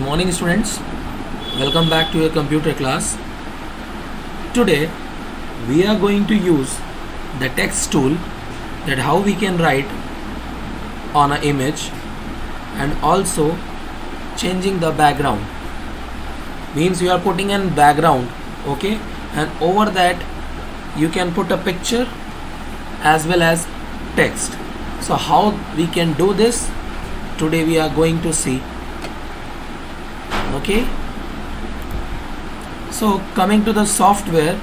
morning students, welcome back to your computer class. Today we are going to use the text tool, that how we can write on an image and also changing the background. Means you are putting in background, okay, and over that you can put a picture as well as text. So how we can do this, today we are going to see. Okay, so coming to the software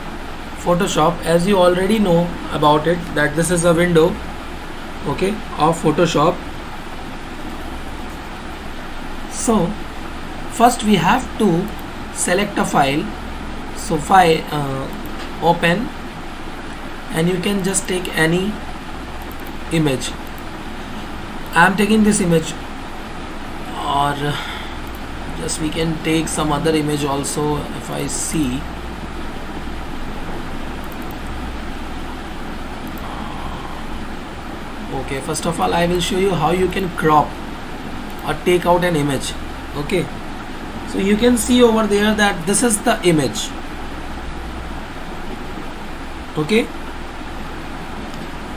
Photoshop, as you already know about it, that this is a window, okay, of Photoshop. So first we have to select a file. So file, open, and you can just take any image. I am taking this image, or just we can take some other image also. If I see, okay, first of all I will show you how you can crop or take out an image. Okay, so you can see over there that this is the image. Okay,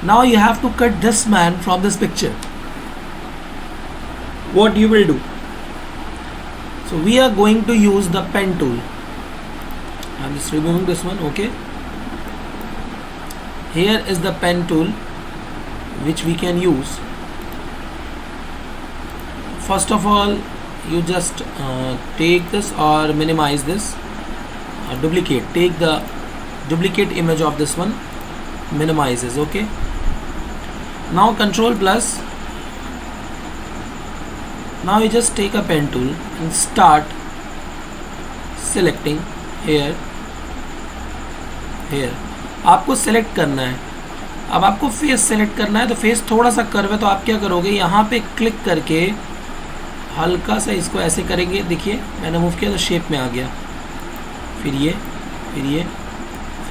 now you have to cut this man from this picture. What you will do? So we are going to use the pen tool. I'm just removing this one. Okay, here is the pen tool which we can use. First of all, you just take this or minimize this, duplicate, take the duplicate image of this one, minimizes. Okay, now Control plus. Now you just take a pen tool and start selecting here. आपको select करना है. अब आपको face select करना है, तो face थोड़ा सा कर्व है, तो आप क्या करोगे, यहाँ पे क्लिक करके हल्का सा इसको ऐसे करेंगे. देखिए मैंने मूव किया तो शेप में आ गया. फिर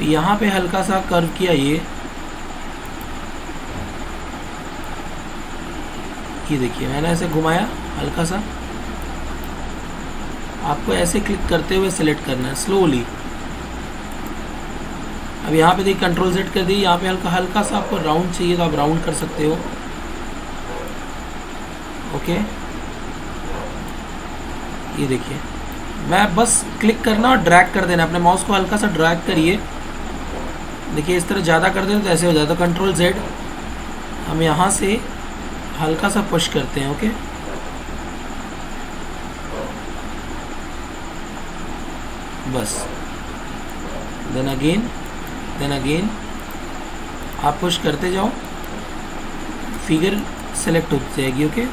यहाँ पे हल्का सा कर्व किया. ये देखिए मैंने ऐसे घुमाया हल्का सा. आपको ऐसे क्लिक करते हुए सेलेक्ट करना है स्लोली. अब यहाँ पे देखिए कंट्रोल Z कर दी. यहाँ पे हल्का सा आपको राउंड चाहिए तो आप राउंड कर सकते हो. ओके, ये देखिए मैं बस क्लिक करना और ड्रैग कर देना. अपने माउस को हल्का सा ड्रैग करिए. देखिए इस तरह ज़्यादा कर दें तो ऐसे हो जाता. कंट्रोल Z, हम यहाँ से हल्का सा पुश करते हैं. ओके, बस. देन अगेन आप पुश करते जाओ, फिगर सेलेक्ट हो जाएगी. Okay,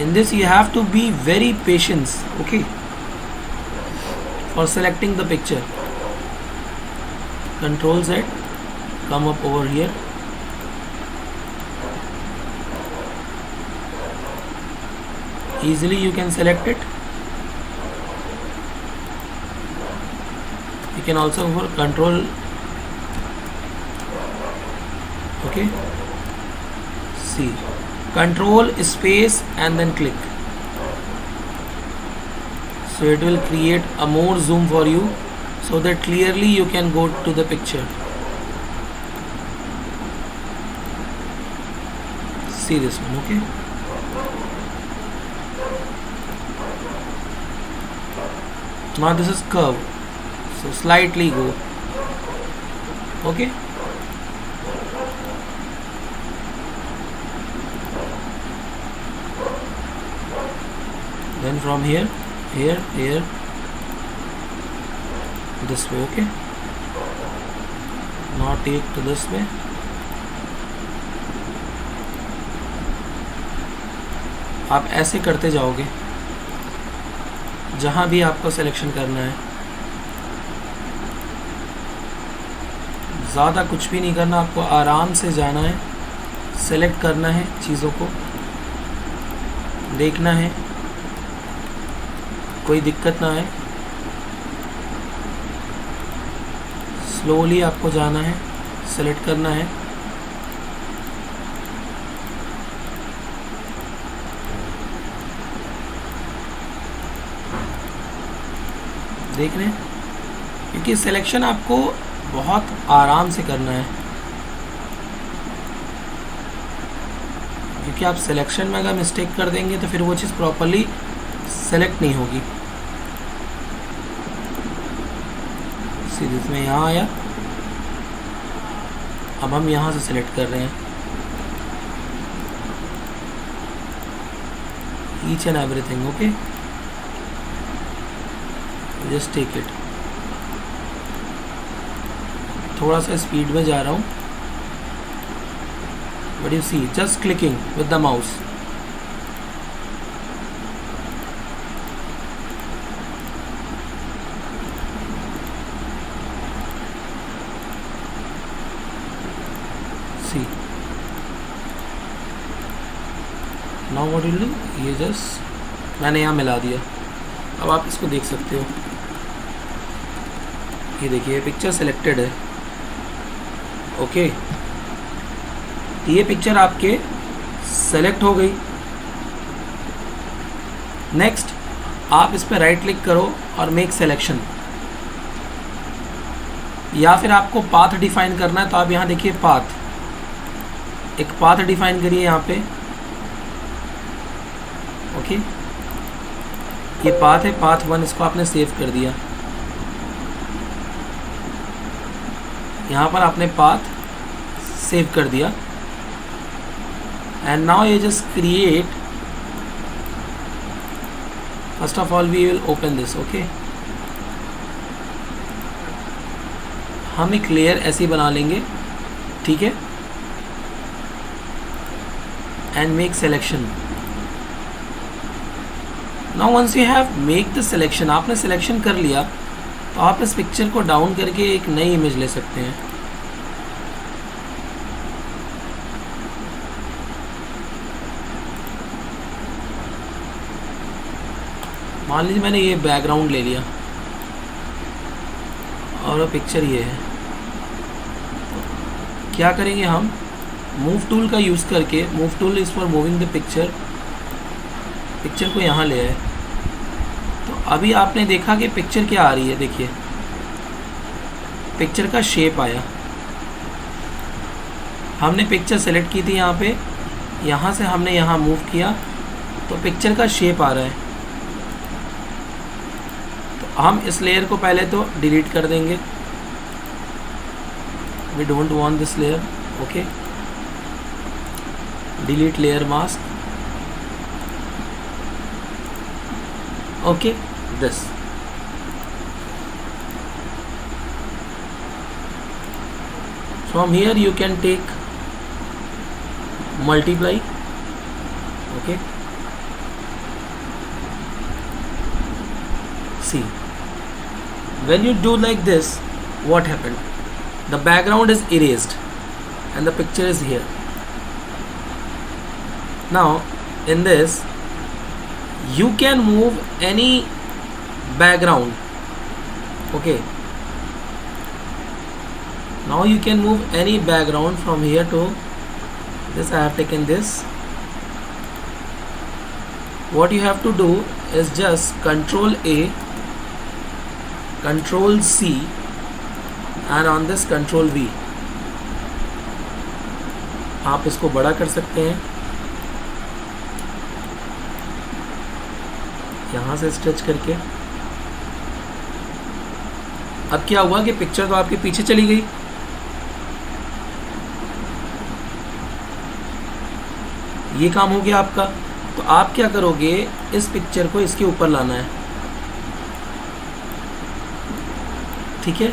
in this you have to be very patient, okay, for selecting the picture. Control Z, come up over here. Easily you can select it. You can also for control, okay, see, control space and then click. So it will create a more zoom for you, so that clearly you can go to the picture. See this one. Okay, now this is curve, so slightly go. Okay, then from here this way. Okay, now take to this way. आप ऐसे करते जाओगे जहाँ भी आपको selection करना है. ज़्यादा कुछ भी नहीं करना, आपको आराम से जाना है, सेलेक्ट करना है, चीज़ों को देखना है, कोई दिक्कत ना है. स्लोली आपको जाना है, सेलेक्ट करना है. देख रहे हैं, क्योंकि सिलेक्शन आपको बहुत आराम से करना है, क्योंकि आप सिलेक्शन में अगर मिस्टेक कर देंगे तो फिर वो चीज़ प्रॉपरली सेलेक्ट नहीं होगी। सीरीज में यहाँ आया, अब हम यहाँ से सिलेक्ट कर रहे हैं each and everything, okay, just take it। थोड़ा सा स्पीड में जा रहा हूँ, but you see just clicking with the mouse, see now what will do, ये जस्ट मैंने यहाँ मिला दिया। अब आप इसको देख सकते हो, ये देखिए पिक्चर सिलेक्टेड है, ओके, ये पिक्चर आपके सेलेक्ट हो गई। नेक्स्ट आप इस पर राइट क्लिक करो और मेक सिलेक्शन, या फिर आपको पाथ डिफाइन करना है तो आप यहाँ देखिए पाथ, एक पाथ डिफाइन करिए यहाँ पे, ओके, ये पाथ है, पाथ 1, इसको आपने सेव कर दिया। यहाँ पर आपने पाथ सेव कर दिया, एंड नाउ ये just create, first of all we will open this, okay, हम एक लेयर ऐसी बना लेंगे, ठीक है, and make selection. Now once you have make the selection, आपने सिलेक्शन कर लिया तो आप इस पिक्चर को डाउन करके एक नई इमेज ले सकते हैं। मान लीजिए मैंने ये बैकग्राउंड ले लिया और वो पिक्चर ये है, क्या करेंगे हम, मूव टूल का यूज़ करके, move tool is for moving the picture, picture को यहाँ ले आए। तो अभी आपने देखा कि पिक्चर क्या आ रही है, देखिए पिक्चर का शेप आया, हमने पिक्चर सेलेक्ट की थी यहाँ पे, यहाँ से हमने यहाँ मूव किया तो पिक्चर का शेप आ रहा है। तो हम इस लेयर को पहले तो डिलीट कर देंगे, we don't want this layer, okay, delete layer mask, okay, this, from here you can take multiply, okay, see when you do like this, what happened, the background is erased and the picture is here. Now in this you can move any background, okay, now you can move any background from here to this. I have taken this. What you have to do is just Control A, Control C, and on this Control V, आप इसको बड़ा कर सकते हैं, यहाँ से stretch करके। अब क्या हुआ कि पिक्चर तो आपके पीछे चली गई, ये काम हो गया आपका। तो आप क्या करोगे, इस पिक्चर को इसके ऊपर लाना है, ठीक है,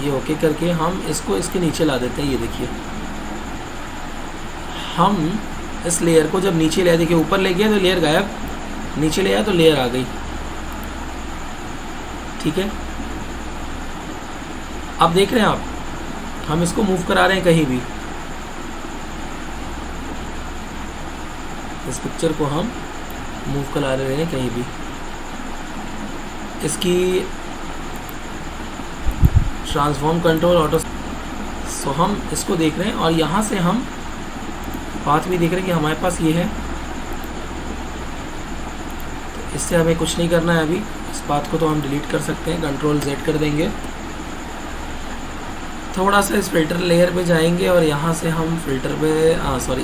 ये ओके करके हम इसको इसके नीचे ला देते हैं। ये देखिए हम इस लेयर को जब नीचे ले आए, देखिए ऊपर ले गया तो लेयर गायब, नीचे ले आया तो लेयर आ गई, ठीक है। अब देख रहे हैं आप, हम इसको मूव करा रहे हैं कहीं भी, इस पिक्चर को हम मूव करा रहे हैं कहीं भी, इसकी ट्रांसफॉर्म कंट्रोल ऑटो, सो हम इसको देख रहे हैं और यहाँ से हम पाथ भी देख रहे हैं कि हमारे पास ये है, तो इससे हमें कुछ नहीं करना है अभी, इस बात को तो हम डिलीट कर सकते हैं, कंट्रोल Z कर देंगे। थोड़ा सा इस फिल्टर लेयर पे जाएंगे और यहाँ से हम फिल्टर पे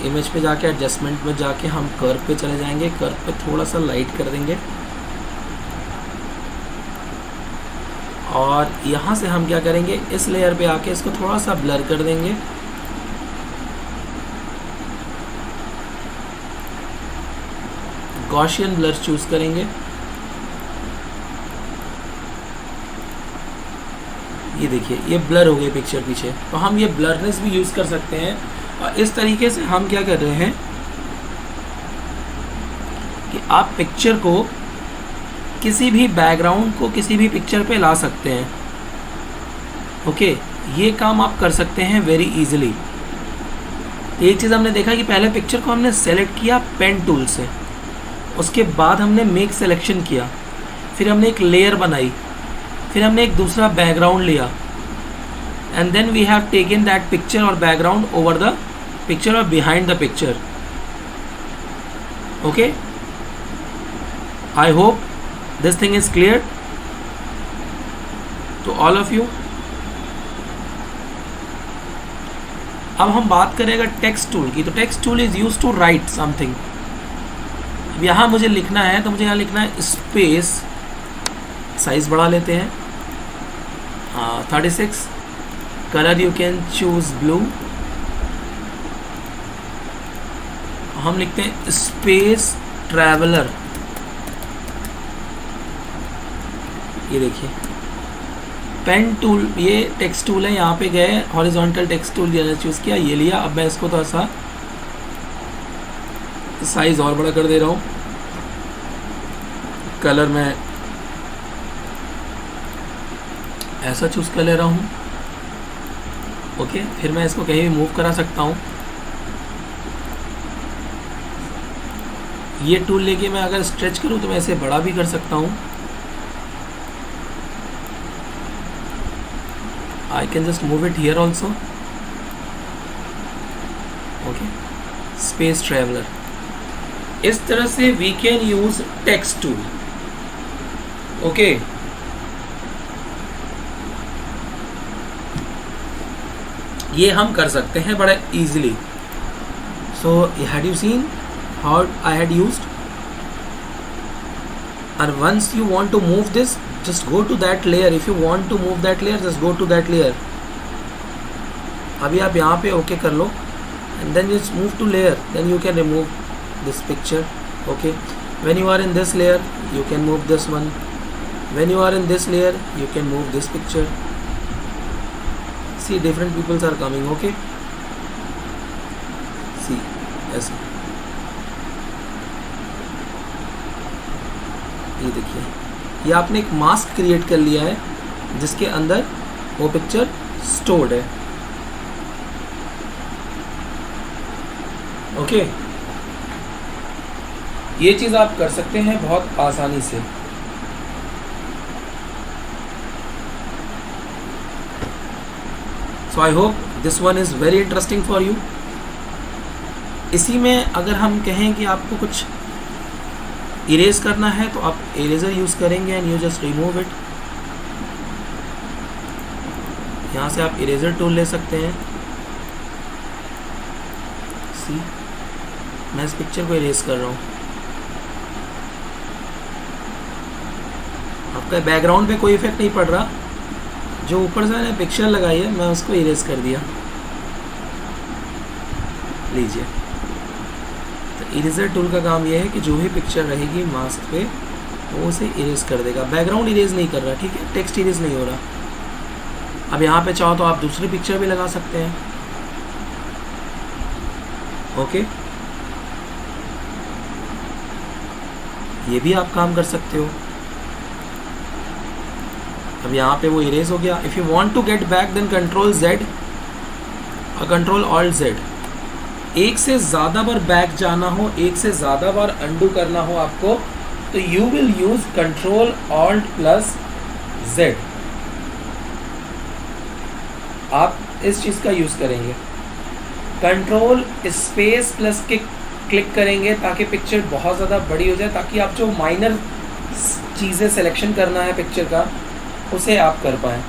इमेज पे जाके एडजस्टमेंट में जाके हम कर्व पे चले जाएंगे। कर्व पे थोड़ा सा लाइट कर देंगे और यहाँ से हम क्या करेंगे, इस लेयर पे आके इसको थोड़ा सा ब्लर कर देंगे। गॉसियन ब्लर चूज करेंगे। ये देखिए ये ब्लर हो गई पिक्चर पीछे, तो हम ये ब्लरनेस भी यूज़ कर सकते हैं। और इस तरीके से हम क्या कर रहे हैं कि आप पिक्चर को, किसी भी बैकग्राउंड को किसी भी पिक्चर पे ला सकते हैं। ओके, ये काम आप कर सकते हैं वेरी इजीली। एक चीज़ हमने देखा कि पहले पिक्चर को हमने सेलेक्ट किया पेन टूल से, उसके बाद हमने मेक सिलेक्शन किया, फिर हमने एक लेयर बनाई, फिर हमने एक दूसरा बैकग्राउंड लिया, and then we have taken that picture और बैकग्राउंड ओवर द पिक्चर और behind the picture. Okay, I hope this thing is clear to all of you. अब हम बात करेंगे टेक्स्ट टूल की। तो text tool is use to write something. अब यहाँ मुझे लिखना है, तो मुझे यहाँ लिखना है स्पेस, साइज बढ़ा लेते हैं 36, colour you can choose blue, हम लिखते हैं स्पेस ट्रैवलर। ये देखिए पेन टूल, ये टेक्स्ट टूल है, यहाँ पे गए हॉरिजॉन्टल टेक्स्ट टूल चूज़ किया, ये लिया। अब मैं इसको थोड़ा सा साइज और बड़ा कर दे रहा हूँ, कलर मैं ऐसा चूज़ कर ले रहा हूँ। ओके, फिर मैं इसको कहीं भी मूव करा सकता हूँ। ये टूल लेके मैं अगर स्ट्रेच करूँ तो मैं इसे बड़ा भी कर सकता हूँ। I can just move it here also. Okay, space traveler. इस तरह से we can use text tool. Okay. ये हम कर सकते हैं बड़ा easily. So had you seen how I had used? And once you want to move this, just go to that layer. If you want to move that layer, just go to that layer. अभी आप यहाँ पे okay कर लो, and then just move to layer. Then you can remove this picture. Okay. When you are in this layer, you can move this one. When you are in this layer, you can move this picture. See, different peoples are coming. Okay. See, ऐसे ये देखिए, ये आपने एक mask create कर लिया है जिसके अंदर वो पिक्चर स्टोर्ड है। ओके, ये चीज़ आप कर सकते हैं बहुत आसानी से। So I hope this one is very interesting for you. इसी में अगर हम कहें कि आपको कुछ इरेज करना है तो आप इरेजर यूज़ करेंगे and you just remove it. यहाँ से आप इरेजर टूल ले सकते हैं। सी, मैं इस पिक्चर को इरेज कर रहा हूँ। आपका बैकग्राउंड पे कोई इफेक्ट नहीं पड़ रहा, जो ऊपर से मैंने पिक्चर लगाई है मैं उसको इरेज कर दिया। लीजिए, इरेजर टूल का काम यह है कि जो भी पिक्चर रहेगी मास्क पे वो उसे इरेज कर देगा। बैकग्राउंड इरेज नहीं कर रहा, ठीक है, टेक्स्ट इरेज नहीं हो रहा। अब यहाँ पे चाहो तो आप दूसरी पिक्चर भी लगा सकते हैं। ओके, ये भी आप काम कर सकते हो। अब यहाँ पे वो इरेज हो गया। If you want to get back then control Z और कंट्रोल ऑल्ट Z। एक से ज़्यादा बार बैक जाना हो, एक से ज़्यादा बार अंडू करना हो आपको, तो you will use control alt plus Z। आप इस चीज़ का यूज़ करेंगे। कंट्रोल स्पेस प्लस क्लिक करेंगे ताकि पिक्चर बहुत ज़्यादा बड़ी हो जाए, ताकि आप जो माइनर चीज़ें सिलेक्शन करना है पिक्चर का, उसे आप कर पाएँ।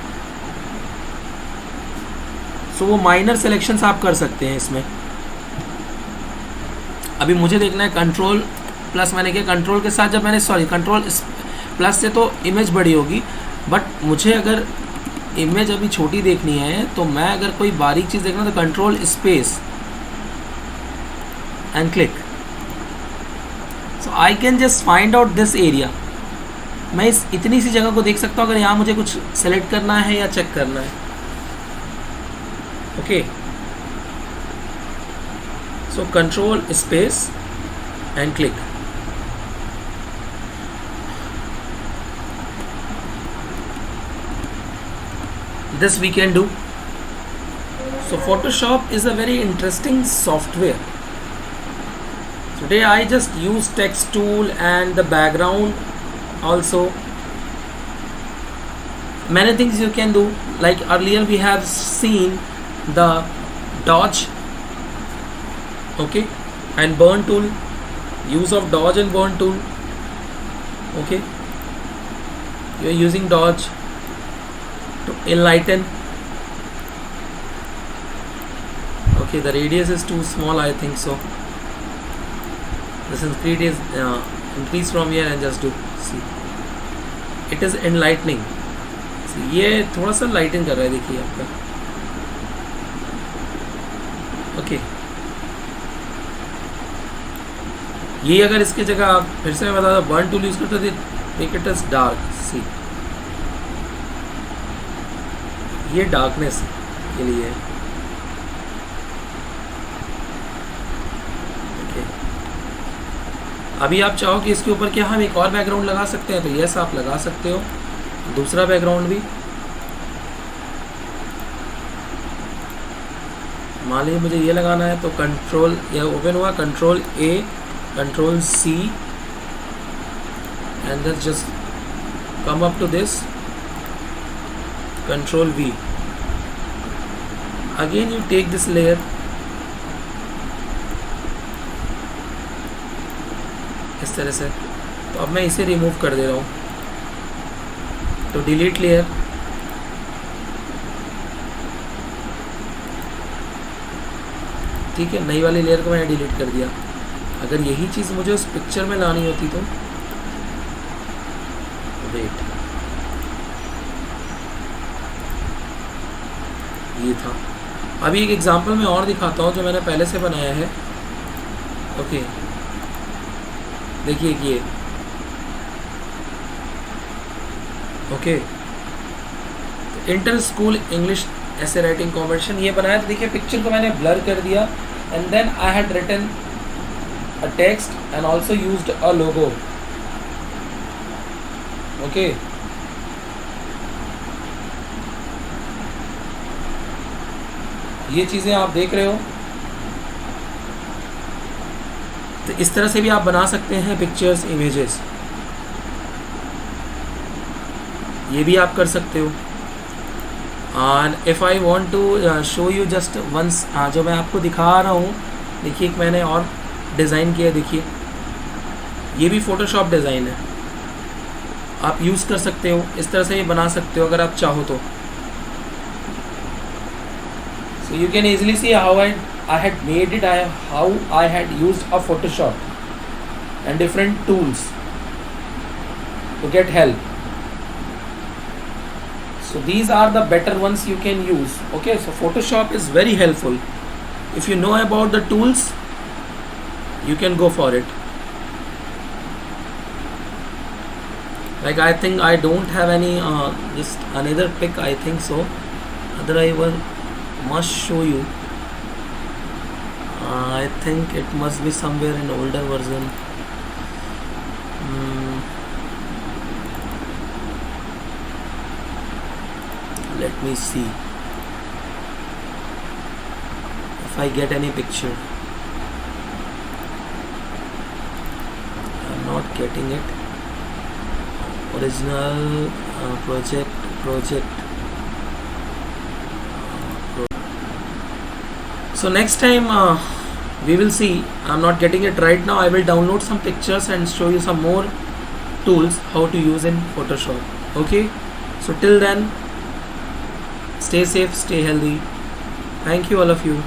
सो वो माइनर सिलेक्शंस आप कर सकते हैं इसमें। अभी मुझे देखना है कंट्रोल प्लस, मैंने किया कंट्रोल के साथ, जब मैंने कंट्रोल प्लस से तो इमेज बड़ी होगी, बट मुझे अगर इमेज अभी छोटी देखनी है तो मैं अगर कोई बारीक चीज़ देखना तो control space and click. So I can just find out this area. मैं इस इतनी सी जगह को देख सकता हूँ अगर यहाँ मुझे कुछ सेलेक्ट करना है या चेक करना है। Okay, so control space and click. This we can do. So Photoshop is a very interesting software. Today I just use text tool and the background also. Many things you can do, like earlier we have seen the dodge, okay, and burn tool, use of dodge and burn tool. Okay, you are using dodge to enlighten. Okay, the radius is too small, I think so. This is increase from here and just do, see, it is enlightening. See, ये थोड़ा सा lighting कर रहा है, देखिए आपका। Okay, ये अगर इसके जगह आप फिर से मैं बता दूं, बर्न टूल यूज करते थे, मेक इट इज डार्क। सी, ये डार्कनेस के लिए। ओके, अभी आप चाहो कि इसके ऊपर क्या हम एक और बैकग्राउंड लगा सकते हैं, तो यस आप लगा सकते हो, दूसरा बैकग्राउंड भी। मान लीजिए मुझे ये लगाना है, तो कंट्रोल, ये ओपन हुआ, control A, control C, and then just come up to this, control V, again you take this layer, इस तरह से। तो अब मैं इसे रिमूव कर दे रहा हूँ, तो डिलीट लेयर, ठीक है, नई वाली लेयर को मैंने डिलीट कर दिया। अगर यही चीज़ मुझे उस पिक्चर में लानी होती तो वेट, ये था। अभी एक एग्जांपल मैं और दिखाता हूँ जो मैंने पहले से बनाया है। ओके, देखिए ये, ओके, तो इंटर स्कूल इंग्लिश ऐसे राइटिंग कॉम्पिटिशन ये बनाया। तो देखिए पिक्चर को मैंने ब्लर कर दिया, and then I had written a text and also used a logo. Okay, ये चीज़ें आप देख रहे हो। तो इस तरह से भी आप बना सकते हैं पिक्चर्स, इमेजेस, ये भी आप कर सकते हो। And if I want to show you just once, जो मैं आपको दिखा रहा हूँ, देखिए एक मैंने और डिज़ाइन किया, देखिए ये भी फोटोशॉप डिज़ाइन है, आप यूज़ कर सकते हो, इस तरह से भी बना सकते हो अगर आप चाहो तो। So you can easily see how I had made it, how I had used a Photoshop and different tools to get help. So these are the better ones you can use. Okay, so Photoshop is very helpful. If you know about the tools, you can go for it. Like I think I don't have any just another pic, I think so. Other I will must show you. I think it must be somewhere in older version. Let me see if I get any picture. I'm not getting it. Original project. So next time we will see. I'm not getting it right now. I will download some pictures and show you some more tools how to use in Photoshop. Okay, so till then, stay safe, stay healthy. Thank you all of you.